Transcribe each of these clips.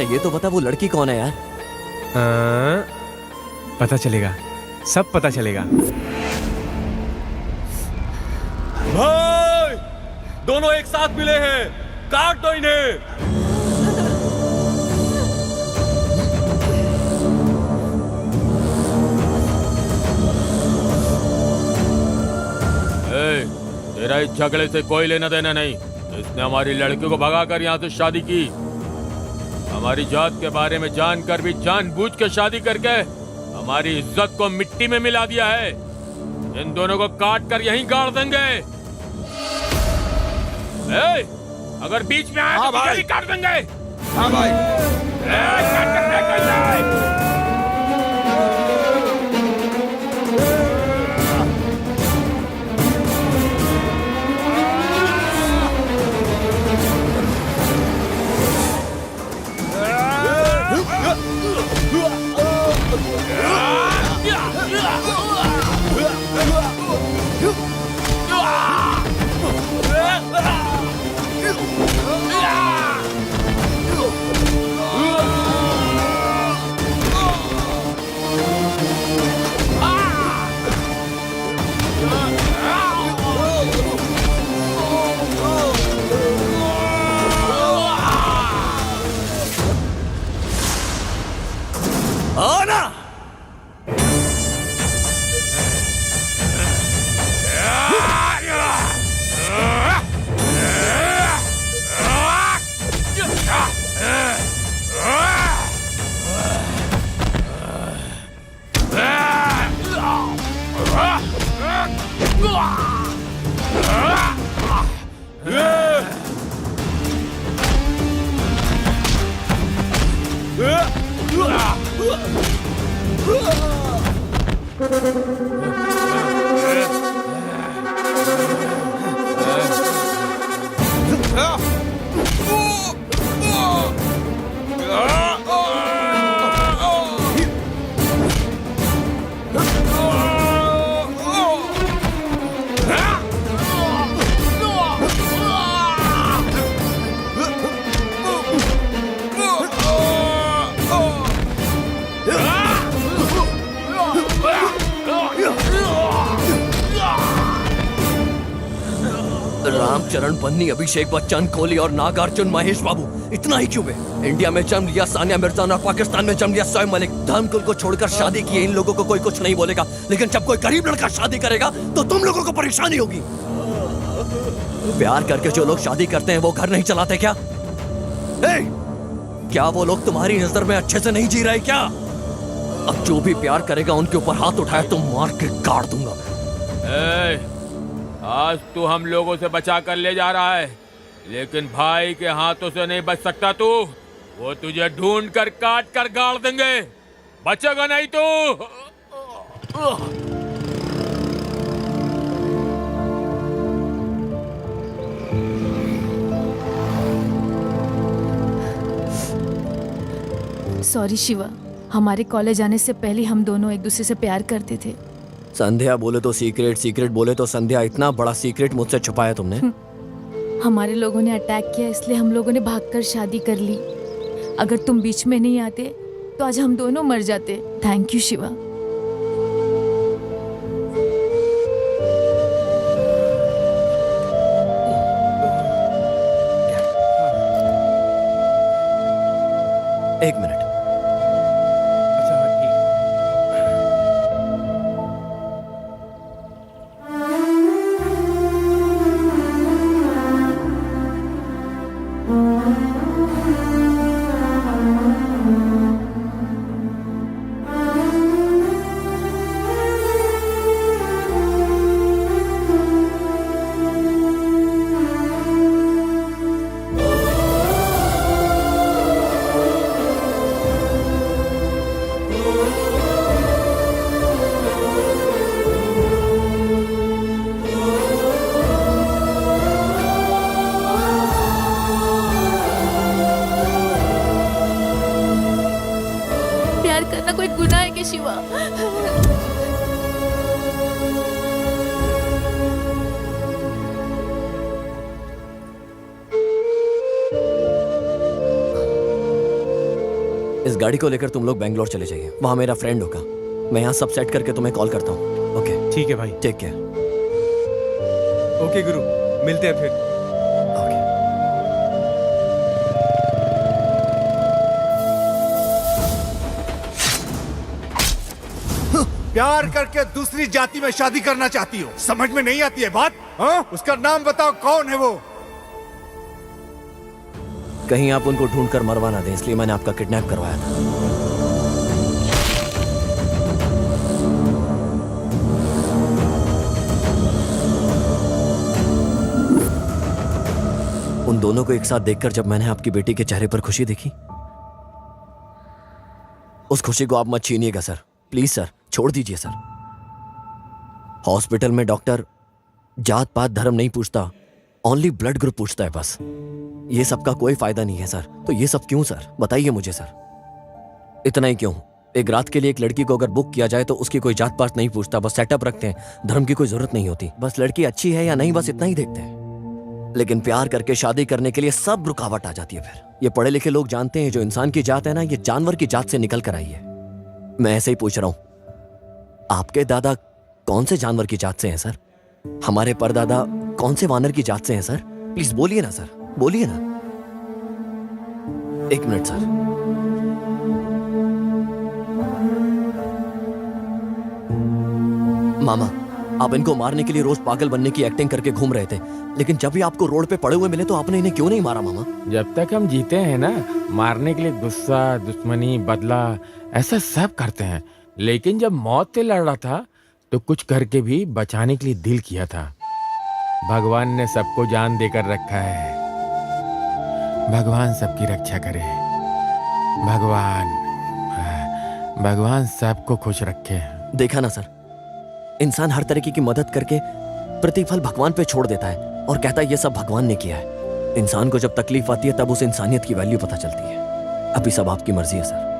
ये तो बता वो लड़की कौन है यार? पता चलेगा, सब पता चलेगा। भाई, दोनों एक साथ मिले हैं, काट दो इन्हें। तेरा इस झगड़े से कोई लेना देना नहीं। इसने हमारी लड़की को भगाकर यहाँ से शादी की। हमारी जात के बारे में जानकर भी जानबूझ के शादी करके हमारी इज्जत को मिट्टी में मिला दिया है। इन दोनों को काट कर यहीं गाड़ देंगे। अगर बीच में आए तो काट देंगे। हाँ भाई। काट कर फेंक देंगे। रामचरण बन्नी, अभिषेक बच्चन, कोहली और नागार्जुन, महेश बाबू, इतना ही क्यों है? इंडिया में जन्म लिया सानिया मिर्जा और पाकिस्तान में जन्म लिया शोएब मलिक। धर्मकुल को छोड़कर शादी की इन लोगों को कोई कुछ नहीं बोलेगा, लेकिन जब कोई गरीब लड़का शादी करेगा तो तुम लोगों को परेशानी होगी। प्यार करके जो लोग शादी करते हैं वो घर नहीं चलाते क्या? क्या वो लोग तुम्हारी नजर में अच्छे से नहीं जी रहे क्या? अब जो भी प्यार करेगा उनके ऊपर हाथ उठाया तो मार के काट दूंगा। आज तू हम लोगों से बचा कर ले जा रहा है, लेकिन भाई के हाथों से नहीं बच सकता तू। वो तुझे ढूंढ कर काट कर गाड़ देंगे, बचेगा नहीं तू। सॉरी शिवा, हमारे कॉलेज आने से पहले हम दोनों एक दूसरे से प्यार करते थे। संध्या बोले तो सीक्रेट, सीक्रेट बोले तो संध्या। इतना बड़ा सीक्रेट मुझसे छुपाया तुमने? हमारे लोगों ने अटैक किया, इसलिए हम लोगों ने भागकर शादी कर ली। अगर तुम बीच में नहीं आते तो आज हम दोनों मर जाते। Thank you Shiva. एक मिनट। इस गाड़ी को लेकर तुम लोग बेंगलोर चले जाइए, वहां मेरा फ्रेंड होगा। मैं यहाँ सब सेट करके तुम्हें कॉल करता हूँ। ओके, ठीक है भाई। Take care. ओके गुरु, मिलते हैं फिर। ओके। प्यार करके दूसरी जाति में शादी करना चाहती हो, समझ में नहीं आती है बात? हाँ? उसका नाम बताओ, कौन है वो? कहीं आप उनको ढूंढ कर मरवा ना दें, इसलिए मैंने आपका किडनैप करवाया था। उन दोनों को एक साथ देखकर जब मैंने आपकी बेटी के चेहरे पर खुशी देखी, उस खुशी को आप मत छीनिएगा सर, प्लीज सर, छोड़ दीजिए सर। हॉस्पिटल में डॉक्टर जात पात धर्म नहीं पूछता, ओनली ब्लड ग्रुप पूछता है बस। ये सब का कोई फायदा नहीं है सर। तो ये सब क्यों सर, बताइए मुझे सर। इतना ही क्यों? एक रात के लिए एक लड़की को अगर बुक किया जाए तो उसकी कोई जात पात नहीं पूछता, बस सेटअप रखते हैं, धर्म की कोई जरूरत नहीं होती, बस लड़की अच्छी है या नहीं, बस इतना ही देखते हैं। लेकिन प्यार करके शादी करने के लिए सब रुकावट आ जाती है। फिर ये पढ़े लिखे लोग जानते हैं जो इंसान की जात है ना, ये जानवर की जात से निकल कर आई है। मैं ऐसे ही पूछ रहा हूं, आपके दादा कौन से जानवर की जात से हैं सर? हमारे परदादा कौन से वानर की जात से हैं सर? प्लीज बोलिए ना सर, बोलिए ना। एक मिनट सर। मामा, आप इनको मारने के लिए रोज पागल बनने की एक्टिंग करके घूम रहे थे, लेकिन जब भी आपको रोड पे पड़े हुए मिले तो आपने इन्हें क्यों नहीं मारा मामा? जब तक हम जीते हैं ना, मारने के लिए गुस्सा, दुश्मनी, बदला, ऐसा सब करते हैं। लेकिन जब मौत से लड़ रहा था तो कुछ करके भी बचाने के लिए दिल किया था। भगवान ने सबको जान देकर रखा है। भगवान सबकी रक्षा करे। भगवान सबको खुश रखे। देखा ना सर, इंसान हर तरीके की मदद करके प्रतिफल भगवान पे छोड़ देता है और कहता है ये सब भगवान ने किया है। इंसान को जब तकलीफ आती है तब उस इंसानियत की वैल्यू पता चलती है। अभी सब आपकी मर्जी है सर।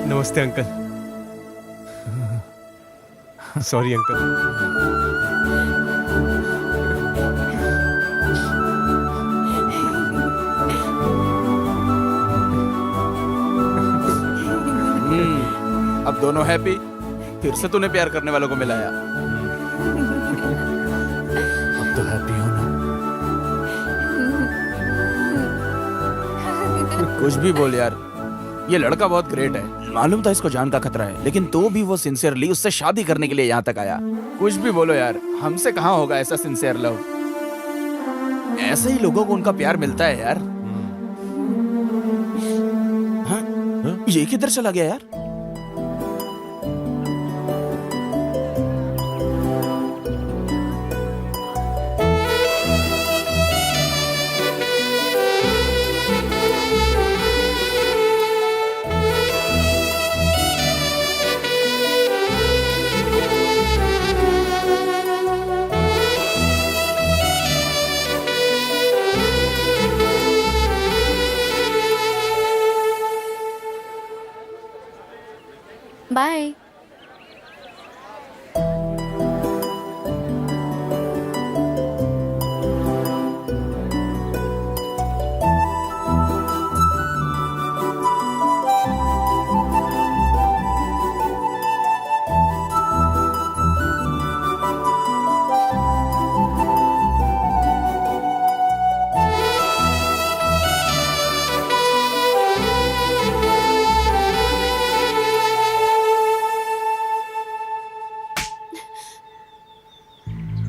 नमस्ते अंकल। Sorry uncle. अब दोनों हैप्पी। फिर से तूने प्यार करने वालों को मिलाया। अब तो हैप्पी हो ना? कुछ भी बोल यार, ये लड़का बहुत ग्रेट है। मालूम था इसको जान का खतरा है, लेकिन तो भी वो सिंसियरली उससे शादी करने के लिए यहाँ तक आया। कुछ भी बोलो यार, हमसे कहाँ होगा ऐसा सिंसियर लव। ऐसे ही लोगों को उनका प्यार मिलता है यार। हाँ? ये किधर चला गया यार? बाय।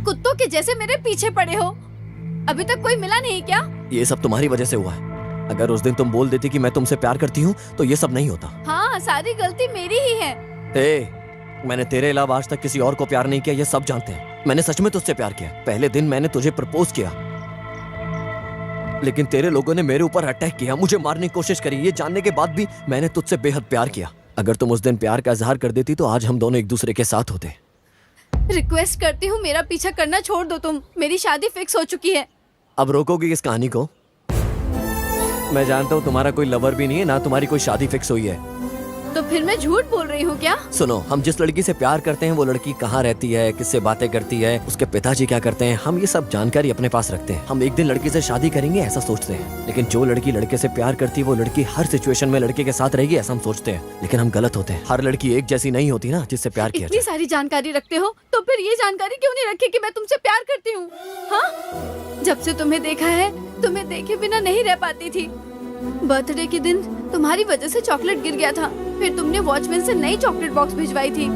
कुत्तों के जैसे मेरे पीछे पड़े हो। अभी तक कोई मिला नहीं क्या? ये सब तुम्हारी वजह से हुआ है। अगर उस दिन तुम बोल देती कि मैं तुमसे प्यार करती हूँ तो ये सब नहीं होता। हाँ, सारी गलती मेरी ही है। मैंने तेरे अलावा आज तक किसी और को प्यार नहीं किया, ये सब जानते हैं। मैंने सच में तुझसे प्यार किया। पहले दिन मैंने तुझे प्रपोज किया, लेकिन तेरे लोगों ने मेरे ऊपर अटैक किया, मुझे मारने की कोशिश करी। ये जानने के बाद भी मैंने तुझसे बेहद प्यार किया। अगर तुम उस दिन प्यार का इजहार कर देती तो आज हम दोनों एक दूसरे के साथ होते। रिक्वेस्ट करती हूँ, मेरा पीछा करना छोड़ दो तुम। मेरी शादी फिक्स हो चुकी है। अब रोकोगी इस कहानी को? मैं जानता हूँ तुम्हारा कोई लवर भी नहीं है, ना तुम्हारी कोई शादी फिक्स हुई है। तो फिर मैं झूठ बोल रही हूँ क्या? सुनो, हम जिस लड़की से प्यार करते हैं वो लड़की कहाँ रहती है, किससे बातें करती है, उसके पिताजी क्या करते हैं, हम ये सब जानकारी अपने पास रखते हैं। हम एक दिन लड़की से शादी करेंगे ऐसा सोचते हैं, लेकिन जो लड़की लड़के से प्यार करती है वो लड़की हर सिचुएशन में लड़के के साथ रहेगी ऐसा हम सोचते हैं, लेकिन हम गलत होते हैं। हर लड़की एक जैसी नहीं होती ना जिससे प्यार किया इतनी जाए। सारी जानकारी रखते हो तो फिर ये जानकारी क्यों नहीं रखी कि मैं तुमसे प्यार करती हूँ? हाँ, जब से तुम्हें देखा है तुम्हें देखे बिना नहीं रह पाती थी। बर्थडे के दिन तुम्हारी वजह से चॉकलेट गिर गया था, फिर तुमने वॉचमैन से नई चॉकलेट बॉक्स भिजवाई थी।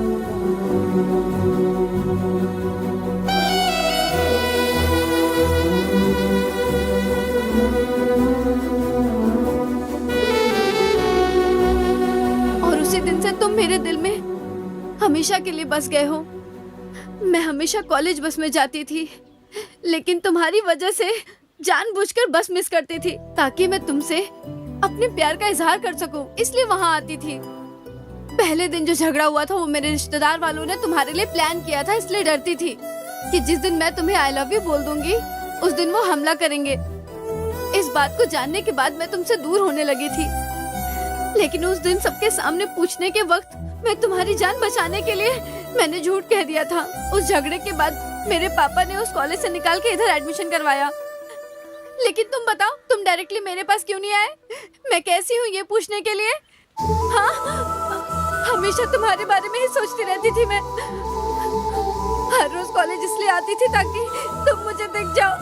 और उसी दिन से तुम मेरे दिल में हमेशा के लिए बस गए हो। मैं हमेशा कॉलेज बस में जाती थी, लेकिन तुम्हारी वजह से जानबूझकर बस मिस करती थी ताकि मैं तुमसे अपने प्यार का इजहार कर सकूं, इसलिए वहां आती थी। पहले दिन जो झगड़ा हुआ था वो मेरे रिश्तेदार वालों ने तुम्हारे लिए प्लान किया था, इसलिए डरती थी कि जिस दिन मैं तुम्हें आई लव यू बोल दूंगी उस दिन वो हमला करेंगे। इस बात को जानने के बाद मैं तुमसे दूर होने लगी थी, लेकिन उस दिन सबके सामने पूछने के वक्त मैं तुम्हारी जान बचाने के लिए मैंने झूठ कह दिया था। उस झगड़े के बाद मेरे पापा ने उस कॉलेज से निकाल के इधर एडमिशन करवाया। लेकिन तुम बताओ, तुम डायरेक्टली मेरे पास क्यों नहीं आए मैं कैसी हूँ ये पूछने के लिए? हाँ, हमेशा तुम्हारे बारे में ही सोचती रहती थी मैं। हर रोज कॉलेज इसलिए आती थी ताकि तुम मुझे दिख जाओ।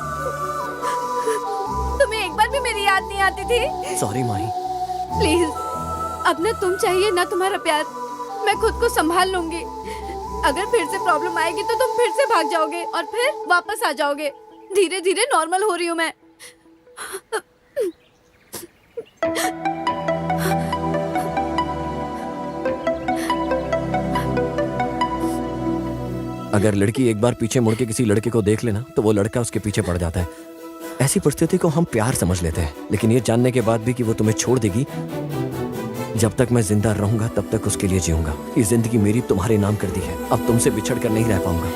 तुम्हें एक बार भी मेरी याद नहीं आती थी? Sorry Mahi. प्लीज, अब ना तुम चाहिए ना तुम्हारा प्यार। मैं खुद को संभाल लूंगी। अगर फिर से प्रॉब्लम आएगी तो तुम फिर से भाग जाओगे और फिर वापस आ जाओगे। धीरे धीरे नॉर्मल हो रही हूँ मैं। अगर लड़की एक बार पीछे मुड़ के किसी लड़के को देख लेना तो वो लड़का उसके पीछे पड़ जाता है। ऐसी परिस्थिति को हम प्यार समझ लेते हैं, लेकिन ये जानने के बाद भी कि वो तुम्हें छोड़ देगी, जब तक मैं जिंदा रहूंगा तब तक उसके लिए जीऊंगा। ये जिंदगी मेरी तुम्हारे नाम कर दी है, अब तुमसे बिछड़ कर नहीं रह पाऊंगा।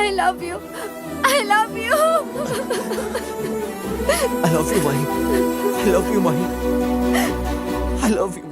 I love you. I love you. I love you, Mahi. I love you, Mahi. I love you.